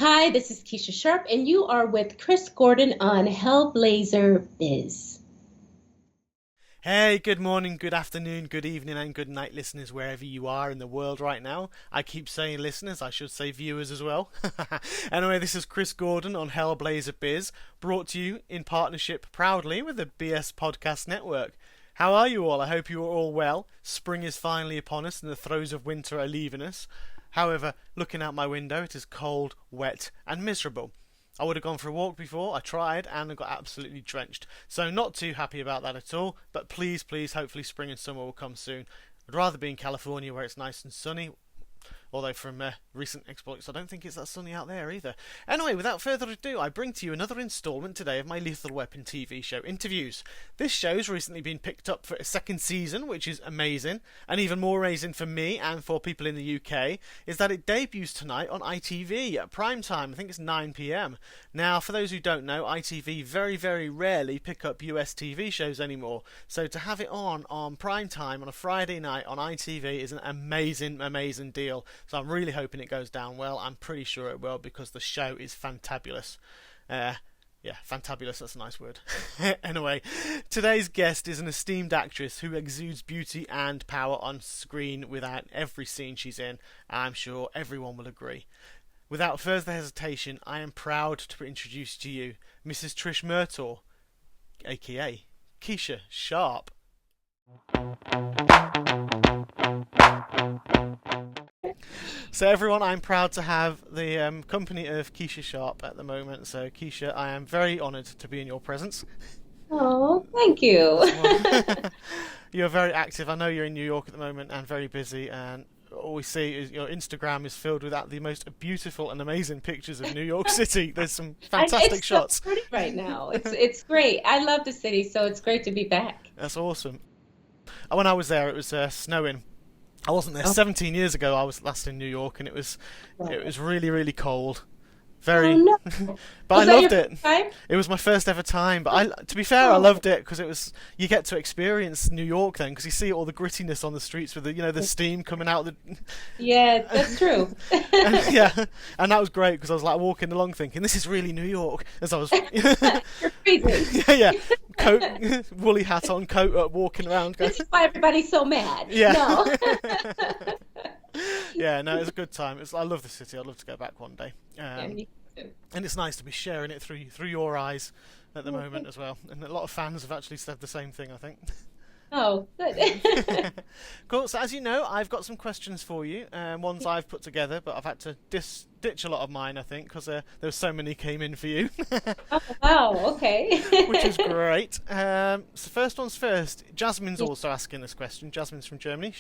Hi, this is Keesha Sharp, and you are with Chris Gordon on Hellblazer Biz. Hey, good morning, good afternoon, good evening, and good night, listeners, wherever you are in the world right now. I keep saying listeners, I should say viewers as well. Anyway, this is Chris Gordon on Hellblazer Biz, brought to you in partnership proudly with the BS Podcast Network. How are you all? I hope you are all well. Spring is finally upon us and the throes of winter are leaving us. However, looking out my window, it is cold, wet, and miserable. I would have gone for a walk before, I tried, and I got absolutely drenched. So not too happy about that at all, but please, hopefully spring and summer will come soon. I'd rather be in California where it's nice and sunny, although from recent exploits I don't think it's that sunny out there either. Anyway, without further ado, I bring to you another instalment today of my Lethal Weapon TV show interviews. This show's recently been picked up for a second season, which is amazing, and even more amazing for me and for people in the UK is that it debuts tonight on ITV at prime time. I think it's 9 p.m. Now, for those who don't know, ITV very, very rarely pick up US TV shows anymore, so to have it on prime time on a Friday night on ITV is an amazing, amazing deal. So I'm really hoping it goes down well. I'm pretty sure it will because the show is fantabulous. Yeah, fantabulous, that's a nice word. Anyway, today's guest is an esteemed actress who exudes beauty and power on screen without every scene she's in. I'm sure everyone will agree. Without further hesitation, I am proud to introduce to you Mrs. Trish Murtaugh, aka Keesha Sharp. So everyone, I'm proud to have the company of Keesha Sharp at the moment. So Keesha, I am very honoured to be in your presence. Oh, thank you. You're very active. I know you're in New York at the moment and very busy. And all we see is your Instagram is filled with the most beautiful and amazing pictures of New York City. There's some fantastic It's so shots. pretty right now. It's great. I love the city, so it's great to be back. That's awesome. When I was there, it was snowing. I wasn't there Oh, 17 years ago. I was last in New York, and it was really, really cold. oh Very, no. but I Was that your loved it. first time? It was my first ever time. But to be fair, I Oh, loved it because you get to experience New York then, because you see all the grittiness on the streets with the steam coming out of the yeah, that's true. and, yeah, and that was great because I was like walking along thinking this is really New York as I was You're freezing. yeah, coat, woolly hat on, coat up, walking around going This is why everybody's so mad. yeah. No. Yeah, no, it was a good time. I love the city. I'd love to go back one day. Yeah, me too. And it's nice to be sharing it through your eyes at the Oh, moment as well. And a lot of fans have actually said the same thing, I think. oh, good. Cool. So as you know, I've got some questions for you. Ones I've put together, but I've had to ditch a lot of mine, I think, because there were so many came in for you, Oh, wow. Okay. which is great. So first one's first. Jasmine's also asking this question. Jasmine's from Germany.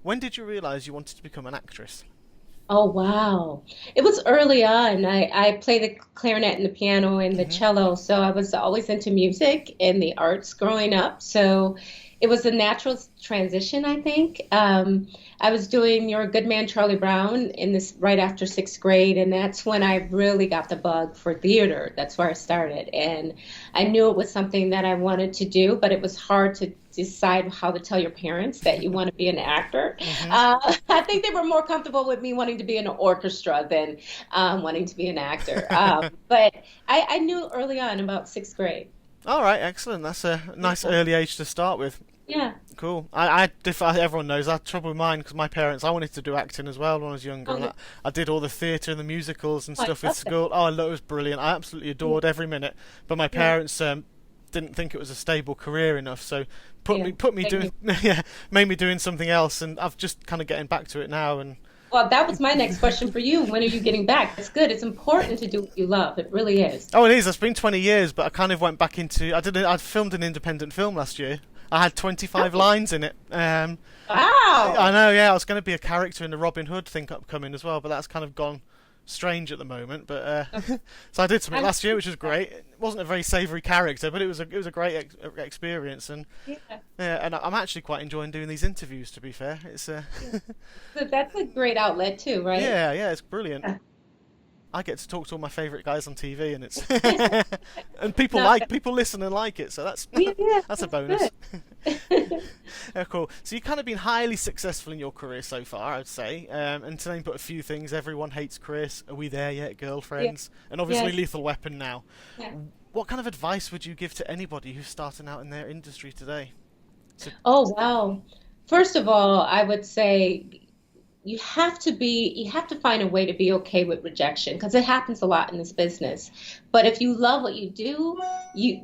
When did you realise you wanted to become an actress? Oh, wow. It was early on. I played the clarinet and the piano and the Hmm. cello, so I was always into music and the arts growing up. So it was a natural transition, I think. I was doing You're a Good Man, Charlie Brown in this right after sixth grade, and that's when I really got the bug for theater. That's where I started. And I knew it was something that I wanted to do, but it was hard to decide how to tell your parents that you want to be an actor. Hmm. I think they were more comfortable with me wanting to be in an orchestra than wanting to be an actor. But I knew early on, about sixth grade. All right, excellent. That's a nice Yeah. early age to start with. Yeah. Cool. Everyone knows I had trouble with mine because my parents. I wanted to do acting as well when I was younger, Oh, and no. I did all the theatre and the musicals and I stuff with love that. school. Oh, I it was brilliant. I absolutely Yeah. adored every minute. But my Yeah. parents didn't think it was a stable career enough, so Yeah. put me Thank doing you. yeah, made me doing something else, and I've just kind of getting back to it now. And Well, that was my next question for you. When are you getting back? It's good. It's important to do what you love. It really is. oh, it is. It's been 20 years, but I kind of went back into. I filmed an independent film last year. I had 25 Oh, lines in it. I wow. know, yeah. I was going to be a character in the Robin Hood thing upcoming as well, but that's kind of gone strange at the moment. But so I did something I'm last year, which was great. It wasn't a very savoury character, but it was a great experience, and yeah. yeah, and I'm actually quite enjoying doing these interviews. To be fair, it's Yeah. So that's a great outlet too, right? yeah, it's brilliant. Yeah. I get to talk to all my favourite guys on TV, and it's Yeah. and No, people listen and like it, so that's yeah, yeah, that's a that's bonus. good. Cool. So you've kind of been highly successful in your career so far, I'd say. And to name but a few things, Everyone Hates Chris, Are We There Yet, Yeah, Girlfriends, and obviously yes, Lethal Weapon now. yeah. What kind of advice would you give to anybody who's starting out in their industry today? So, Oh, wow. First of all, I would say you have to find a way to be okay with rejection because it happens a lot in this business. But if you love what you do,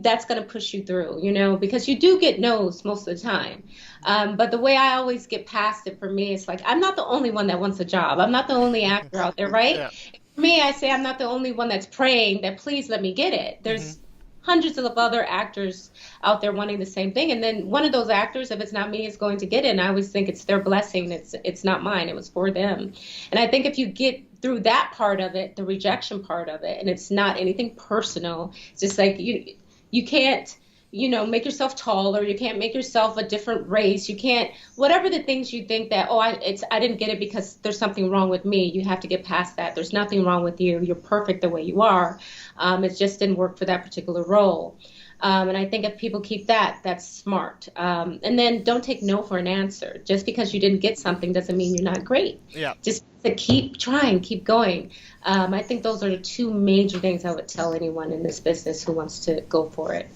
that's going to push you through, because you do get no's most of the time. But the way I always get past it for me, it's like I'm not the only one that wants a job. I'm not the only actor out there, right? yeah. For me, I say I'm not the only one that's praying that please let me get it. hmm There's hundreds of other actors out there wanting the same thing, and then one of those actors, if it's not me, is going to get it. And I always think it's their blessing. It's not mine. It was for them. And I think if you get through that part of it, the rejection part of it, and it's not anything personal, it's just like you can't make yourself taller. You can't make yourself a different race. You can't, whatever the things you think that, I didn't get it because there's something wrong with me. You have to get past that. There's nothing wrong with you. You're perfect the way you are. It just didn't work for that particular role. And I think if people keep that, that's smart. And then don't take no for an answer. Just because you didn't get something doesn't mean you're not great. Yeah. Just to keep trying, keep going. I think those are the two major things I would tell anyone in this business who wants to go for it.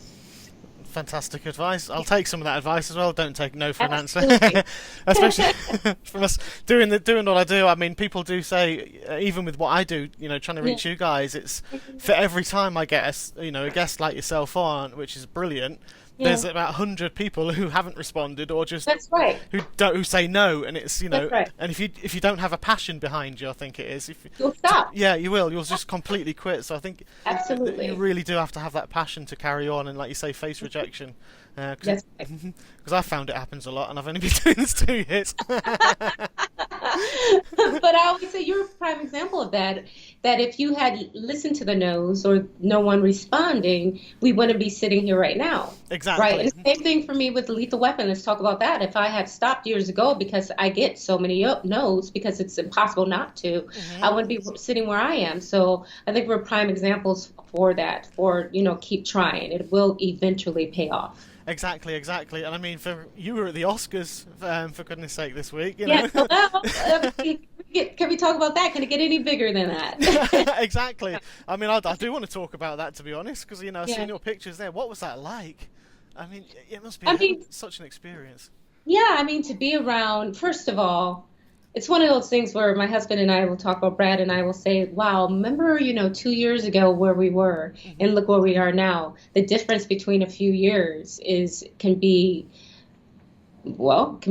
Fantastic advice. I'll take some of that advice as well. Don't take no for an answer, Absolutely. especially from us doing what I do. I mean, people do say, even with what I do, trying to Yeah. reach you guys, it's for every time I get a guest like yourself on, which is brilliant. Yeah. There's about 100 people who haven't responded or just That's right. who say no, and it's That's right. and if you don't have a passion behind you, I think it is. You'll stop. Yeah, you will. You'll just completely quit. So I think that Absolutely. you really do have to have that passion to carry on and, like you say, face rejection. That's right. Because I found it happens a lot, and I've only been doing this 2 years. But I always say you're a prime example of that. That if you had listened to the no's or no one responding, we wouldn't be sitting here right now. Exactly. Right. And same thing for me with Lethal Weapon. Let's talk about that. If I had stopped years ago because I get so many no's because it's impossible not to, I wouldn't be sitting where I am. So I think we're prime examples for that. Keep trying. It will eventually pay off. Exactly. And I mean, you were at the Oscars, for goodness sake, this week. Yeah. Can we talk about that? Can it get any bigger than that? Exactly. I mean, I do want to talk about that, to be honest, because I've Yeah. seen your pictures there. What was that like? I mean, it must be I mean, such an experience. yeah, I mean, to be around, first of all, it's one of those things where my husband and I will talk about, Brad and I will say, wow, remember, 2 years ago where we were and look where we are now. The difference between a few years can be what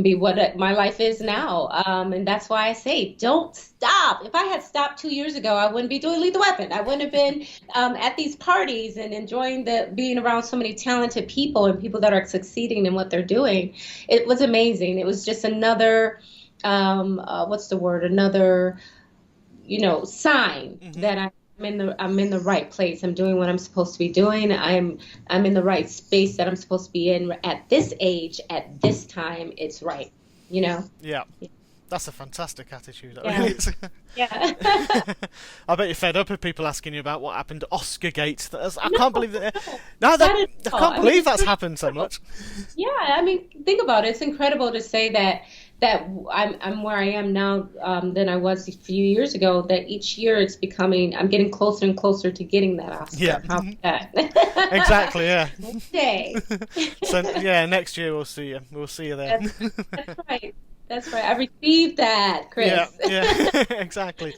my life is now. And that's why I say, don't stop. If I had stopped 2 years ago, I wouldn't be doing Lethal Weapon. I wouldn't have been at these parties and enjoying being around so many talented people and people that are succeeding in what they're doing. It was amazing. It was just another, what's the word? Another, sign that I'm in the right place. I'm doing what I'm supposed to be doing. I'm in the right space that I'm supposed to be in at this age, at this time. It's right, Yeah. That's a fantastic attitude. That Yeah. really is. Yeah. I bet you're fed up with people asking you about what happened to Oscargate. I No, can't believe that. no, No, not at I all. can't I believe mean, that's happened so much. Yeah, I mean, think about it. It's incredible to say that I'm where I am now than I was a few years ago. That each year I'm getting closer and closer to getting that Oscar. Yeah. How about that? Exactly. Yeah. One day. So yeah, next year we'll see you. We'll see you there. That's right. That's right. I received that, Chris. Yeah. Exactly.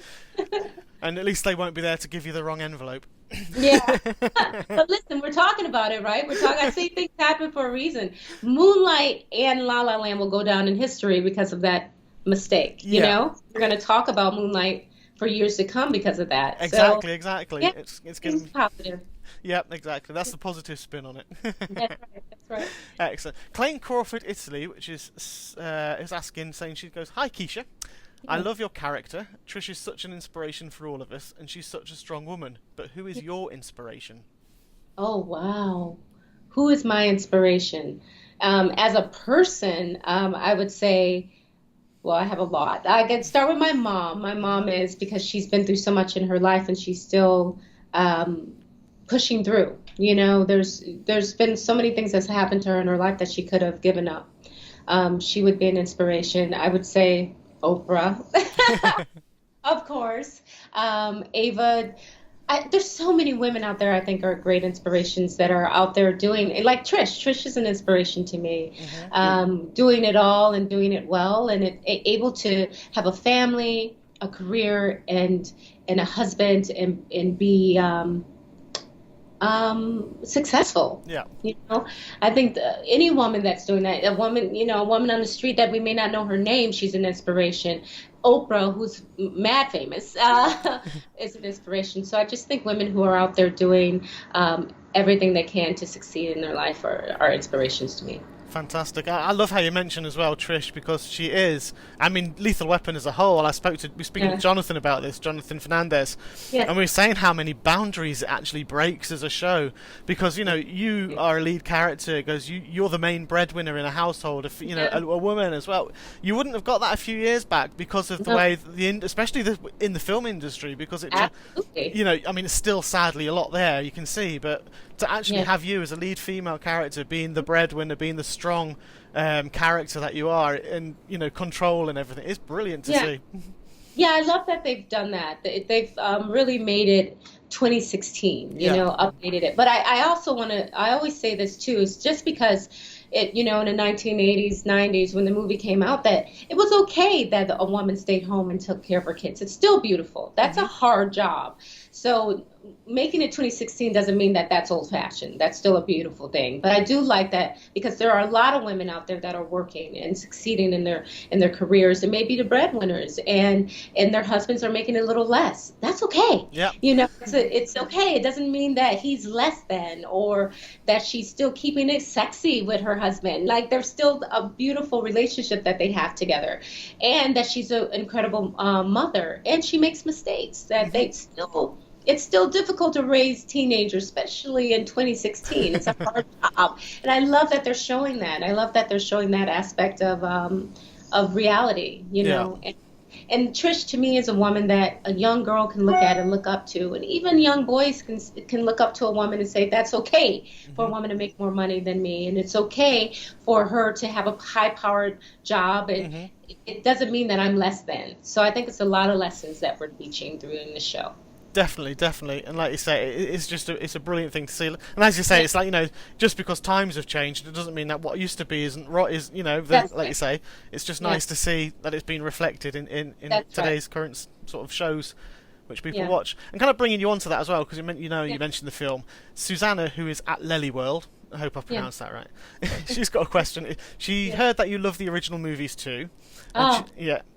And at least they won't be there to give you the wrong envelope. Yeah. But listen, we're talking about it, right? I say things happen for a reason. Moonlight and La La Land will go down in history because of that mistake. Yeah. We're going to talk about Moonlight for years to come because of that. Exactly. So, Exactly. yeah, It's things getting. positive. Yeah, exactly. That's the positive spin on it. That's right. That's right. Excellent. Clayton Crawford, Italy, which is asking, saying, she goes, "Hi Keisha, I love your character. Trish is such an inspiration for all of us, and she's such a strong woman. But who is your inspiration?" Oh, wow. Who is my inspiration? As a person, I would say Well, I have a lot. I can start with my mom. My mom is because she's been through so much in her life and she's still um, pushing through. There's been so many things that's happened to her in her life that she could have given up. She would be an inspiration. I would say Oprah, of course. Ava. There's so many women out there I think are great inspirations that are out there doing like Trish. Trish is an inspiration to me, doing it all and doing it well, and able to have a family, a career, and a husband, and be successful. Yeah. I think any woman that's doing that, a woman on the street that we may not know her name, she's an inspiration. Oprah, who's mad famous, is an inspiration. So I just think women who are out there doing everything they can to succeed in their life are inspirations to me. Fantastic. I love how you mention as well Trish, because she is, I mean, Lethal Weapon as a whole. We were speaking to Jonathan about this, Jonathan Fernandez, and we were saying how many boundaries it actually breaks as a show, because you are a lead character. It goes, you're the main breadwinner in a household. If a woman as well, you wouldn't have got that a few years back because of the way especially in the film industry, because it, absolutely. I mean, it's still sadly a lot there, you can see, but to actually have you as a lead female character being the breadwinner, being the strong character that you are, and control and everything, is brilliant to see. Yeah, I love that they've done that. They've really made it 2016, updated it. But I also I always say this too, is just because in the 1980s, 90s, when the movie came out, that it was okay that a woman stayed home and took care of her kids. It's still beautiful. That's a hard job. So making it 2016 doesn't mean that that's old fashioned. That's still a beautiful thing. But I do like that because there are a lot of women out there that are working and succeeding in their careers, and maybe the breadwinners, and their husbands are making a little less. That's okay. Yeah. It's okay. It doesn't mean that he's less than, or that she's still keeping it sexy with her husband. Like, there's still a beautiful relationship that they have together, and that she's an incredible mother, and she makes mistakes that it's still difficult to raise teenagers, especially in 2016. It's a hard job. And I love that they're showing that. I love that they're showing that aspect of reality, know. And Trish, to me, is a woman that a young girl can look at and look up to. And even young boys can look up to a woman and say, that's okay for a woman to make more money than me. And it's okay for her to have a high-powered job. And it doesn't mean that I'm less than. So I think it's a lot of lessons that we're teaching through in the show. Definitely, and like you say, it's a brilliant thing to see. And as you say, it's like, just because times have changed, it doesn't mean that what used to be isn't right. Like you say, it's just nice to see that it's been reflected in today's current sort of shows which people watch. And kind of bringing you onto that as well, because you mentioned the film. Susanna, who is at Lely World, I hope I pronounced that right. She's got a question. She heard that you love the original movies too.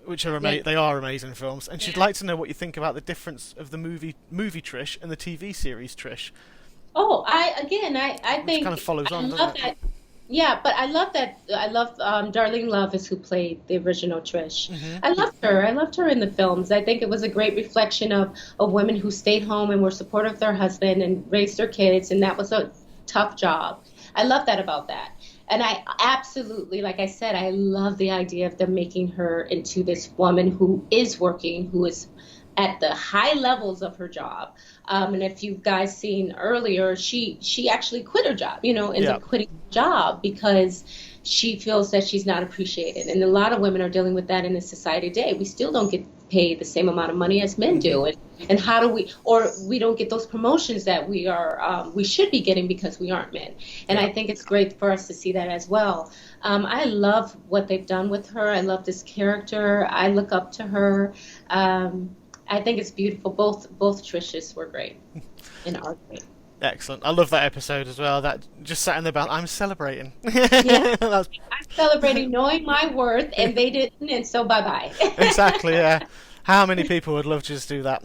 Which are they are amazing films, and she'd like to know what you think about the difference of the movie Trish and the TV series Trish. I think kind of follows on, love doesn't it? Yeah, but I love that. I love Darlene Love is who played the original Trish. I loved her. I loved her in the films. I think it was a great reflection of women who stayed home and were supportive of their husband and raised their kids, and that was a tough job. I love that about that. And I absolutely, like I said, I love the idea of them making her into this woman who is working, who is at the high levels of her job. And if you guys seen earlier, she actually quit her job, ends up quitting her job because she feels that she's not appreciated. And a lot of women are dealing with that in the society today. We still don't get paid the same amount of money as men do. And how do we don't get those promotions that we should be getting because we aren't men. And I think it's great for us to see that as well. I love what they've done with her. I love this character. I look up to her. I think it's beautiful. Both Trish's were great and are great. Excellent. I love that episode as well. That just sat in the back. I'm celebrating. I'm celebrating knowing my worth, and they didn't, and so bye-bye. Exactly, yeah. How many people would love to just do that?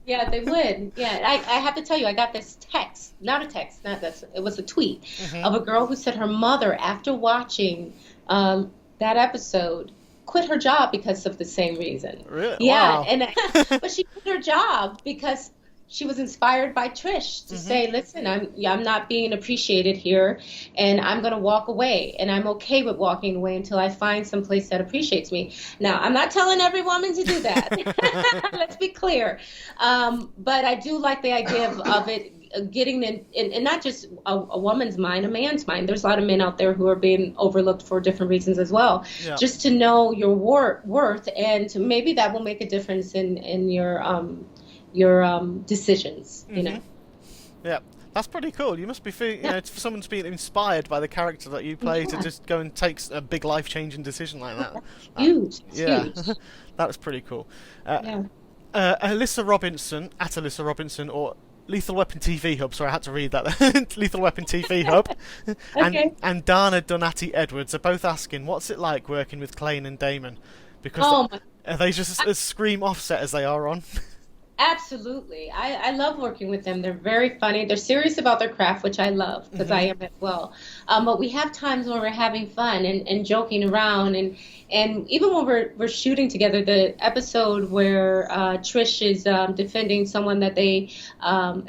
Yeah, they would. Yeah, I have to tell you, I got this text. It was a tweet of a girl who said her mother, after watching that episode, quit her job because of the same reason. Really? Yeah, wow. but she quit her job because she was inspired by Trish to say, listen, I'm not being appreciated here, and I'm going to walk away, and I'm okay with walking away until I find some place that appreciates me. Now, I'm not telling every woman to do that. Let's be clear. But I do like the idea of it getting in not just a woman's mind, a man's mind. There's a lot of men out there who are being overlooked for different reasons as well. Yeah. Just to know your worth, and maybe that will make a difference in your decisions, you know. Yeah, that's pretty cool. You must be feeling, you know, for someone to be inspired by the character that you play to just go and take a big life-changing decision like that. Huge. Yeah, that was pretty cool. Alyssa Robinson, at Alyssa Robinson, or Lethal Weapon TV Hub. Sorry, I had to read that. Lethal Weapon TV Hub. And Dana Donati Edwards are both asking, what's it like working with Clayne and Damon? Because are they just as scream Offset as they are on? Absolutely. I love working with them. They're very funny. They're serious about their craft, which I love, because I am as well. But we have times when we're having fun and joking around. And even when we're shooting together, the episode where Trish is defending someone that it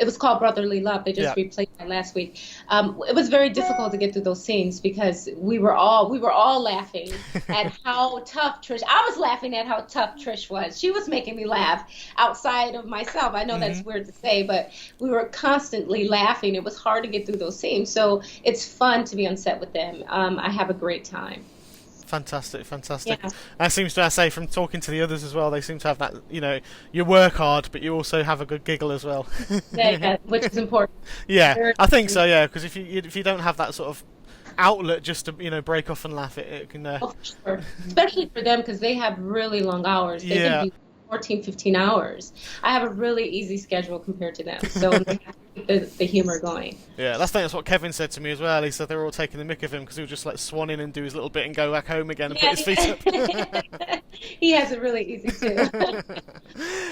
was called Brotherly Love. They just replayed that last week. It was very difficult to get through those scenes because we were all laughing at how tough Trish. I was laughing at how tough Trish was. She was making me laugh outside of myself. I know that's weird to say, but we were constantly laughing. It was hard to get through those scenes. So it's fun to be on set with them. I have a great time. Fantastic. Yeah. That seems to, I say, from talking to the others as well, they seem to have that, you know, you work hard, but you also have a good giggle as well. Yeah, which is important. Yeah, I think so, yeah, because if you don't have that sort of outlet just to, you know, break off and laugh, it can... Oh, for sure. Especially for them, because they have really long hours. They can be 14, 15 hours. I have a really easy schedule compared to them, so they have to keep the humor going. Yeah, that's what Kevin said to me as well. He said they were all taking the mick of him because he would just like swan in and do his little bit and go back home again and put his feet up. He has it really easy too.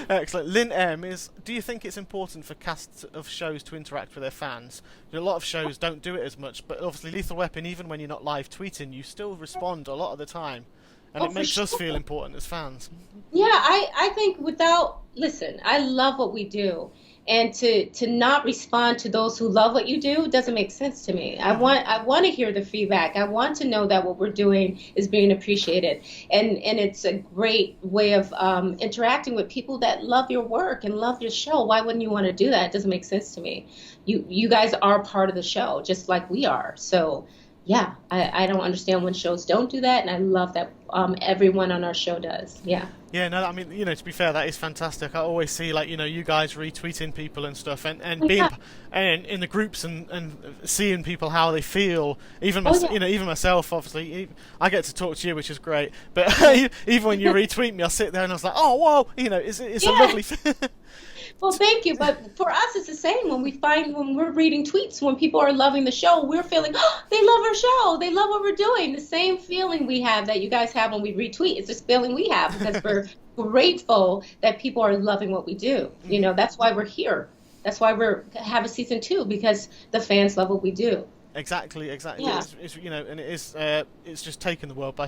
Excellent. Lynn M do you think it's important for casts of shows to interact with their fans? A lot of shows don't do it as much, but obviously Lethal Weapon, even when you're not live tweeting, you still respond a lot of the time. And it makes us feel important as fans. Yeah, I think listen, I love what we do. And to not respond to those who love what you do doesn't make sense to me. I want to hear the feedback. I want to know that what we're doing is being appreciated. And it's a great way of interacting with people that love your work and love your show. Why wouldn't you want to do that? It doesn't make sense to me. You guys are part of the show, just like we are. So yeah, I don't understand when shows don't do that, and I love that everyone on our show does. Yeah. Yeah, no, I mean, you know, to be fair, that is fantastic. I always see, like, you know, you guys retweeting people and stuff, and being and in the groups and seeing people how they feel. Even you know, even myself, obviously, I get to talk to you, which is great. But even when you retweet me, I sit there and I was like, oh, whoa, you know, it's a lovely. Well, thank you. But for us, it's the same. When we're reading tweets, when people are loving the show, we're feeling, oh, they love our show. They love what we're doing. The same feeling we have that you guys have when we retweet. It's this feeling we have because we're grateful that people are loving what we do. You know, that's why we're here. That's why have a season 2, because the fans love what we do. Exactly. Yeah. It's you know, and it's just taken the world by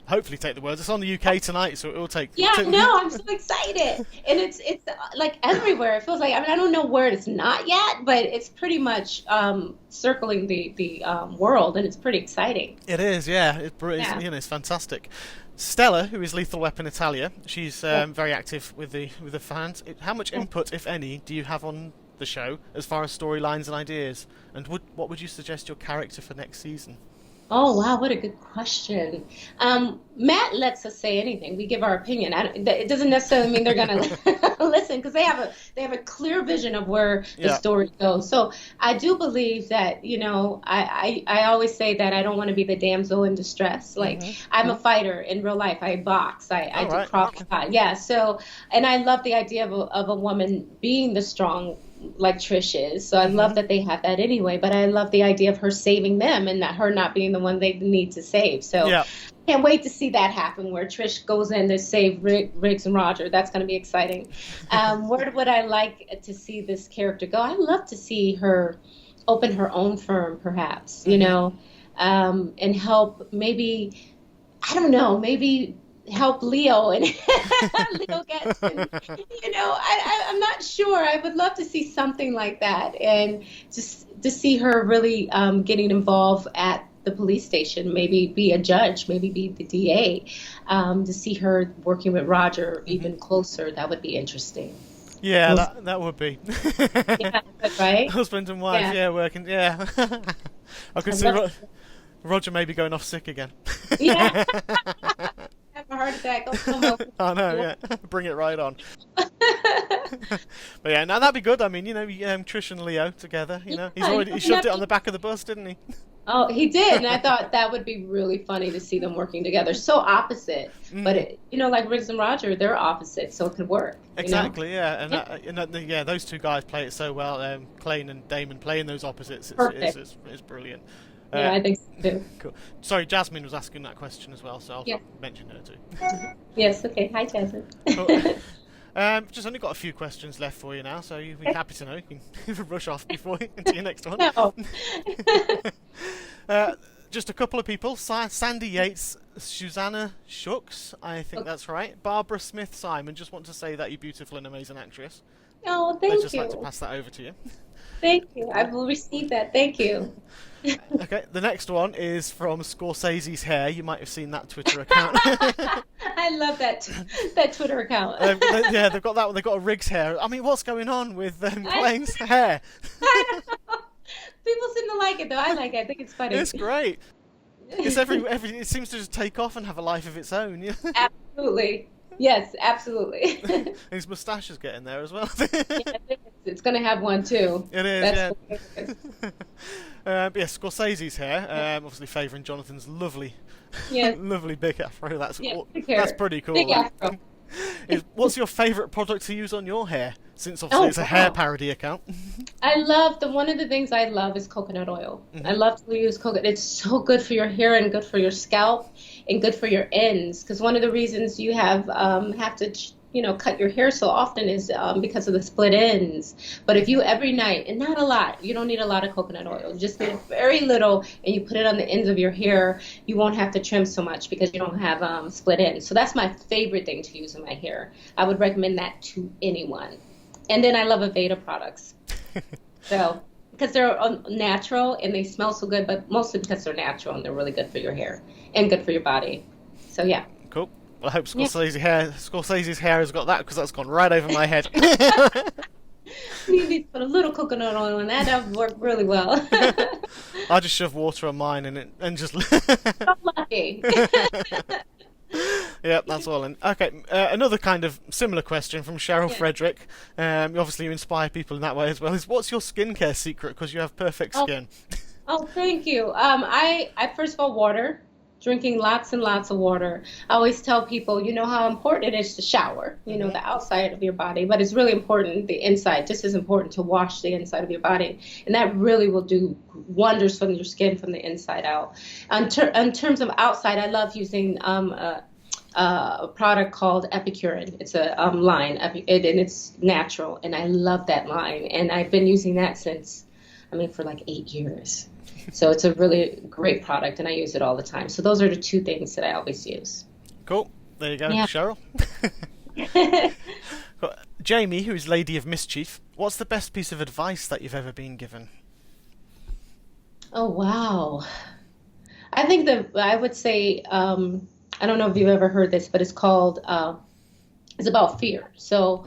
hopefully take the world. It's on the UK tonight, so it will take. Yeah, no, I'm so excited, and it's like everywhere. It feels like, I mean, I don't know where it's not yet, but it's pretty much circling the world, and it's pretty exciting. It is, yeah. You know, it's fantastic. Stella, who is Lethal Weapon Italia, she's very active with the fans. How much input, if any, do you have on the show as far as storylines and ideas? And what would you suggest your character for next season? Oh, wow, what a good question. Matt lets us say anything. We give our opinion. It doesn't necessarily mean they're going to listen, because they have a clear vision of where the story goes. So I do believe that, you know, I always say that I don't want to be the damsel in distress. Like, I'm a fighter in real life. I box. I do crossfire. Yeah, so, and I love the idea of a woman being the strong, like Trish is. So I love that they have that anyway, but I love the idea of her saving them and that her not being the one they need to save. So can't wait to see that happen, where Trish goes in to save Riggs and Roger. That's going to be exciting. Where would I like to see this character go? I'd love to see her open her own firm, perhaps, you know, and help maybe, I don't know, maybe help Leo and Leo gets, and, I'm not sure. I would love to see something like that, and just to see her really getting involved at the police station, maybe be a judge, maybe be the DA, to see her working with Roger even closer. That would be interesting. Yeah, that would be. Yeah, right? Husband and wife, yeah, working, yeah. I could see Roger maybe going off sick again. Yeah. Have a heart attack. Don't come over. I know, yeah. Bring it right on. But yeah, now that'd be good. I mean, Trish and Leo together, he shoved it on the back of the bus, didn't he? Oh, he did, and I thought that would be really funny to see them working together. So opposite, but like Riggs and Roger, they're opposite, so it could work. Exactly, yeah, and those two guys play it so well. Clayne and Damon playing those opposites, it's brilliant. Yeah, I think so too. Cool. Sorry, Jasmine was asking that question as well, so I'll mention her too. Yes, okay. Hi, Jasmine. Cool. Just only got a few questions left for you now, so you'll be happy to know. You can rush off before into your next one. No. Just a couple of people. Sandy Yates, Susanna Shooks, I think that's right. Barbara Smith Simon, just want to say that you're beautiful and amazing actress. Oh, thank you. I'd just like to pass that over to you. Thank you. I will receive that. Thank you. Okay, the next one is from Scorsese's Hair. You might have seen that Twitter account. I love that Twitter account. Yeah, they've got that one. They've got a Riggs hair. I mean, what's going on with Clayne's hair? I don't know. People seem to like it, though. I like it. I think it's funny. It's great. It's it seems to just take off and have a life of its own. Yeah? Absolutely. Yes, absolutely. His moustache is getting there as well. It's going to have one too. It is, yeah. Scorsese's hair, obviously favouring Jonathan's lovely big afro. That's pretty cool. Big afro. What's your favourite product to use on your hair? Since obviously it's a hair parody account. One of the things I love is coconut oil. I love to use coconut. It's so good for your hair and good for your scalp and good for your ends. Because one of the reasons you have to cut your hair so often is because of the split ends. But if you every night, and not a lot, you don't need a lot of coconut oil. You just need very little, and you put it on the ends of your hair, you won't have to trim so much because you don't have split ends. So that's my favorite thing to use in my hair. I would recommend that to anyone. And then I love Aveda products. So, because they're natural and they smell so good, but mostly because they're natural and they're really good for your hair and good for your body. So, yeah. Cool. Well, I hope Scorsese's hair has got that, because that's gone right over my head. You need to put a little coconut oil in that. That would work really well. I just shove water on mine and just... So lucky. Yeah, that's all. Okay, another kind of similar question from Cheryl Frederick. Obviously, you inspire people in that way as well. What's your skincare secret? Because you have perfect skin. Oh, thank you. I first of all, water. Drinking lots and lots of water. I always tell people, how important it is to shower. The outside of your body, but it's really important the inside. Just as important to wash the inside of your body, and that really will do wonders for your skin from the inside out. In terms of outside, I love using a product called Epicurin. It's a line, and it's natural, and I love that line. And I've been using that for like 8 years. So it's a really great product, and I use it all the time. So those are the two things that I always use. Cool. There you go, Cheryl. Jamie, who's Lady of Mischief, what's the best piece of advice that you've ever been given? Oh, wow. I think that I would say, I don't know if you've ever heard this, but it's called, it's about fear. So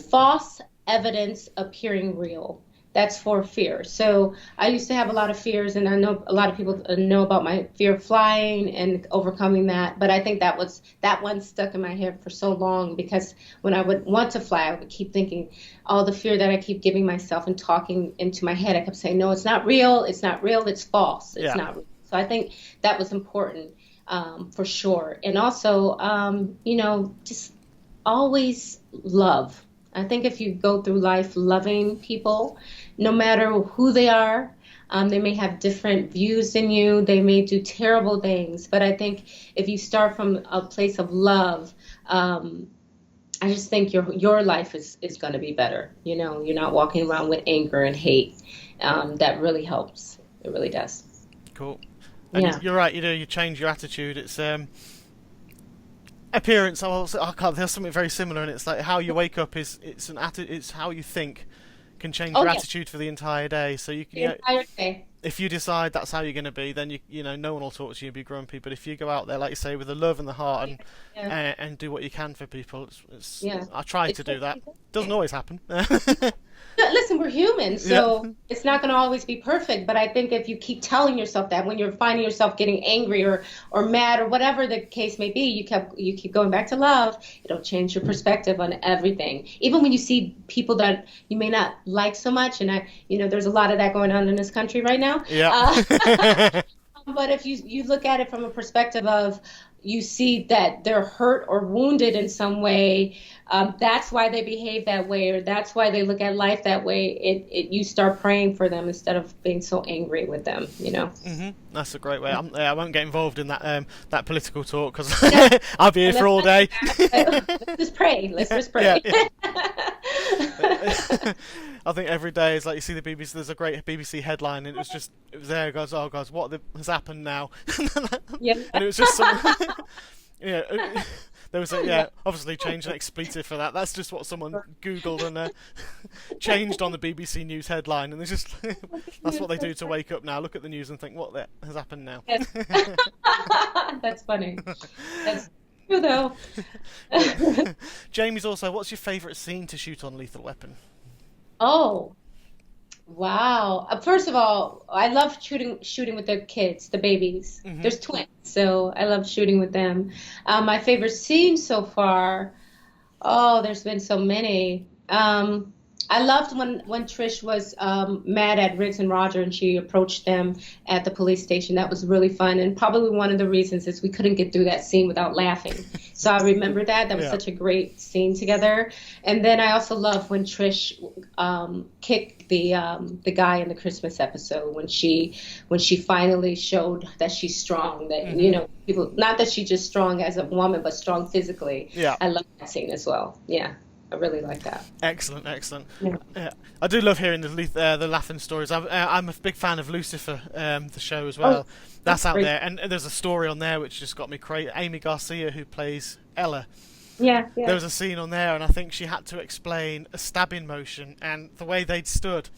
false evidence appearing real. That's for fear. So I used to have a lot of fears, and I know a lot of people know about my fear of flying and overcoming that. But I think that one stuck in my head for so long, because when I would want to fly, I would keep thinking all the fear that I keep giving myself and talking into my head. I kept saying, no, it's not real. It's not real. It's false. It's not real. So I think that was important for sure. And also, just always love. I think if you go through life loving people, no matter who they are, they may have different views than you. They may do terrible things. But I think if you start from a place of love, I just think your life is going to be better. You're not walking around with anger and hate. That really helps. It really does. Cool. And you're right. You change your attitude. It's appearance. I can't. There's something very similar, and it's like how you wake up it's how you think can change Oh your yeah, attitude for the entire day. So the entire day. if you decide that's how you're going to be, then no one will talk to you and be grumpy. But if you go out there, like you say, with the love and the heart Yeah, and yeah, and do what you can for people, yeah. I try It's to do that. okay. Doesn't always happen. No, listen, we're human, Yeah. so it's not going to always be perfect. But I think if you keep telling yourself that when you're finding yourself getting angry or mad or whatever the case may be, you keep going back to love. It'll change your perspective on everything. Even when you see people that you may not like so much, and there's a lot of that going on in this country right now. Yeah. But if you look at it from a perspective of you see that they're hurt or wounded in some way, that's why they behave that way, or that's why they look at life that way. You start praying for them instead of being so angry with them. That's a great way. I won't get involved in that political talk because Yeah. I'll be here for all day. Let's just pray. Let's just pray. Yeah. I think every day is like you see the BBC. There's a great BBC headline, and it was there. It goes, oh guys, has happened now? Yeah. And it was just some, yeah. There was obviously change an expletive for that. That's just what someone googled and changed on the BBC News headline, and that's what they do to wake up now. Look at the news and think, what has happened now? Yes. That's funny. That's true though. Jamie's also. What's your favourite scene to shoot on Lethal Weapon? Oh, wow. First of all, I love shooting with the kids, the babies. Hmm. There's twins, so I love shooting with them. My favorite scene so far, oh, there's been so many. I loved when Trish was mad at Riggs and Roger and she approached them at the police station. That was really fun. And probably one of the reasons is we couldn't get through that scene without laughing. So I remember that. That was Yeah. such a great scene together. And then I also love when Trish kicked the guy in the Christmas episode when she finally showed that she's strong. That people, not that she's just strong as a woman, but strong physically. Yeah. I love that scene as well. Yeah. I really like that. Excellent, excellent. Yeah. Yeah, I do love hearing the laughing stories. I'm a big fan of Lucifer, the show as well. That's out great. there, and there's a story on there which just got me crazy. Amy Garcia, who plays Ella, Yeah, there yeah. was a scene on there, and I think she had to explain a stabbing motion and the way they'd stood.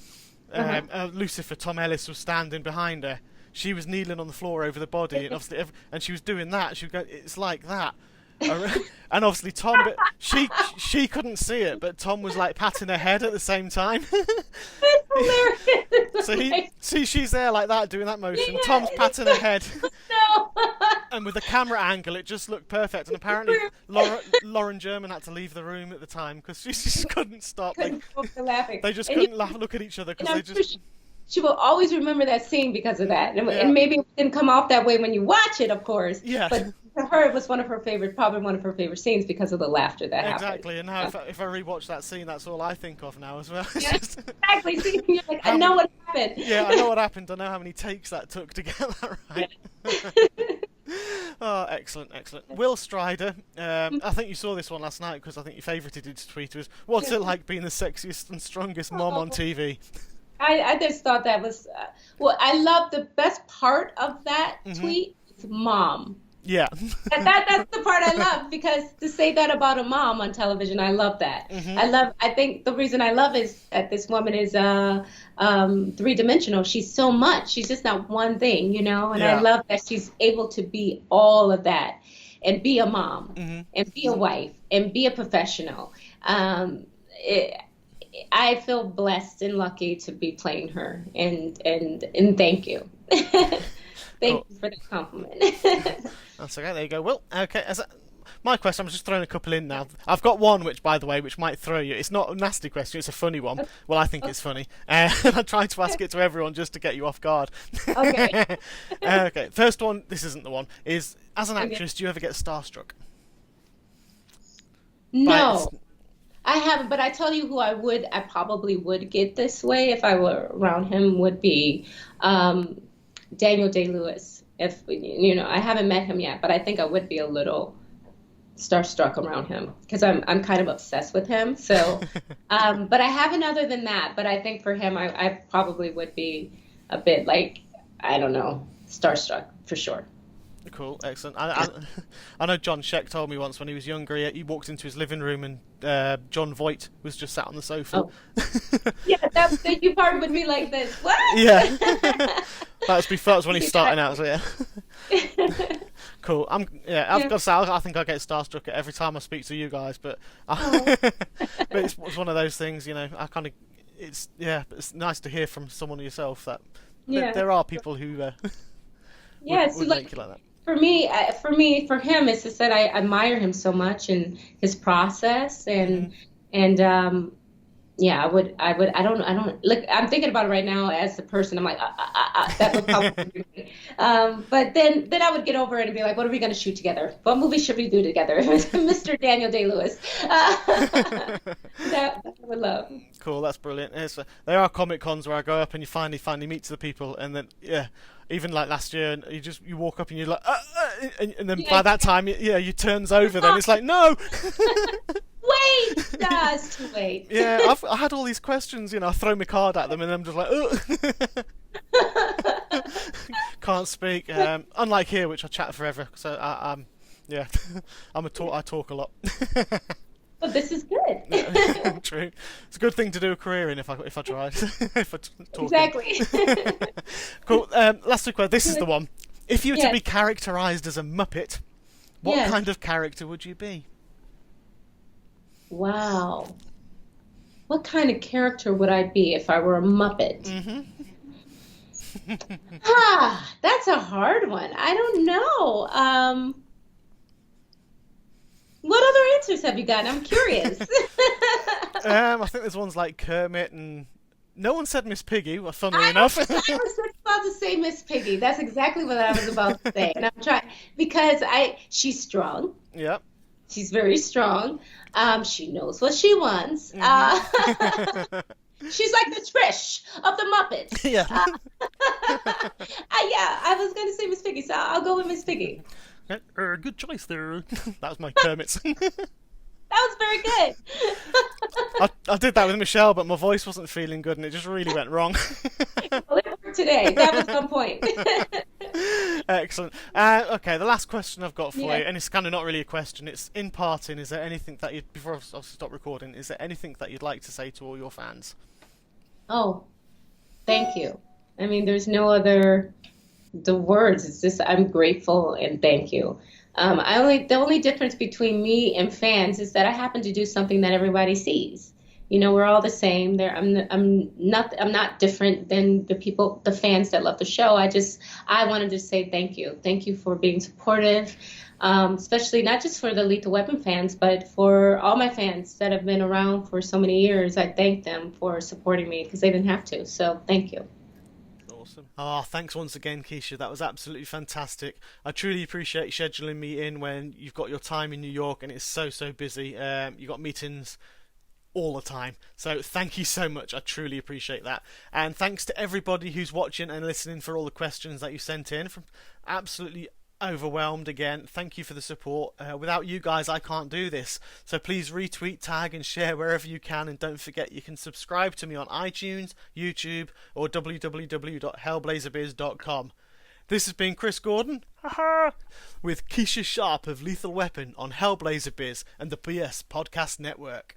Lucifer, Tom Ellis, was standing behind her. She was kneeling on the floor over the body, and obviously, and she was doing that. She would go, "It's like that." And obviously Tom, but she couldn't see it, but Tom was like patting her head at the same time. It's hilarious. So she's there like that doing that motion. Yeah, Tom's patting her head, No. and with the camera angle, it just looked perfect. And apparently, Lauren German had to leave the room at the time because she just couldn't stop. Couldn't stop laughing. They just And couldn't look at each other and because I'm they sure just. she will always remember that scene because of that. And, Yeah. and maybe it didn't come off that way when you watch it, of course. Yeah. But for her, it was probably one of her favorite scenes because of the laughter that happened. Exactly, and now if I rewatch that scene, that's all I think of now as well. It's Yeah, just- exactly. See, you're like, I know what happened. yeah, I know what happened. I know how many takes that took to get that right. Oh, excellent, excellent. Will Strider, I think you saw this one last night because I think your favourite tweet was, "What's it like being the sexiest and strongest mom on TV?" I just thought that was, I love the best part of that tweet is mom. Yeah. That's the part I love because to say that about a mom on television, I love that. I think the reason I love is that this woman is three-dimensional. She's so much. She's just not one thing, and Yeah. I love that she's able to be all of that and be a mom and be a wife and be a professional. I feel blessed and lucky to be playing her and thank you. Thank you for the compliment. That's okay. There you go. Well, okay. My question, I'm just throwing a couple in now. I've got one, which, by the way, which might throw you. It's not a nasty question. It's a funny one. Well, I think it's funny. And I tried to ask it to everyone just to get you off guard. Okay. Okay. First one. This isn't the one. Is as an actress, do you ever get starstruck? No, I haven't. But I tell you who I probably would get this way if I were around him would be Daniel DayLewis. If I haven't met him yet, but I think I would be a little starstruck around him because I'm kind of obsessed with him. So, but I haven't other than that. But I think for him, I probably would be a bit like, I don't know, starstruck for sure. Cool, excellent. I know John Sheck told me once when he was younger, he walked into his living room and John Voight was just sat on the sofa. Oh, yeah, that you part would be like this. What? Yeah. That was when he's starting out, so yeah. Cool. I've got to say, I think I get starstruck every time I speak to you guys, but but it's one of those things, you know. It's nice to hear from someone yourself that there are people who would make you like that. For him, it's just that I admire him so much and his process and I don't look. I'm thinking about it right now as a person. I'm like, that would probably be. But then I would get over it and be like, what are we going to shoot together? What movie should we do together? Mr. Daniel DayLewis. That I would love. Cool, that's brilliant. There are Comic Cons where I go up and you finally meet the people, and then even like last year, and you walk up and you're like, and then by that time, you turns over. Then it's like, no. Wait, it's too late. Yeah, I had all these questions. You know, I throw my card at them, and I'm just like, can't speak. Unlike here, which I chat forever. So I talk a lot. But this is good. Yeah, true. It's a good thing to do a career in if I tried. If I talk. Exactly. Cool. Last question. This is the one. If you were to be characterized as a Muppet, what kind of character would you be? Wow. What kind of character would I be if I were a Muppet? That's a hard one. I don't know. What other answers have you gotten? I'm curious. I think there's ones like Kermit, and no one said Miss Piggy, funnily enough. I was just about to say Miss Piggy. That's exactly what I was about to say. And I'm trying, because she's strong. Yeah. She's very strong. She knows what she wants. She's like the Trish of the Muppets. Yeah. I was going to say Miss Piggy, so I'll go with Miss Piggy. Good choice there. That was my Kermit's. That was very good. I did that with Michelle, but my voice wasn't feeling good, and it just really went wrong. Well, it worked today. That was one point. Excellent. Okay, the last question I've got for you, and it's kind of not really a question. It's in parting. Is there anything that before I stop recording, is there anything that you'd like to say to all your fans? Oh, thank you. I mean, there's no other. The words. It's just I'm grateful and thank you. The only difference between me and fans is that I happen to do something that everybody sees. You know, we're all the same. I'm not different than the fans that love the show. I wanted to say thank you. Thank you for being supportive, especially not just for the Lethal Weapon fans, but for all my fans that have been around for so many years. I thank them for supporting me because they didn't have to. So thank you. Oh, thanks once again, Keesha. That was absolutely fantastic. I truly appreciate scheduling me in when you've got your time in New York and it's so busy. You've got meetings all the time. So thank you so much. I truly appreciate that. And thanks to everybody who's watching and listening for all the questions that you sent in. From absolutely overwhelmed again. Thank you for the support. Without you guys, I can't do this. So please retweet, tag and share wherever you can, and don't forget you can subscribe to me on iTunes, YouTube or www.hellblazerbiz.com. This has been Chris Gordon with Keesha Sharp of Lethal Weapon on Hellblazer Biz and the PS Podcast Network.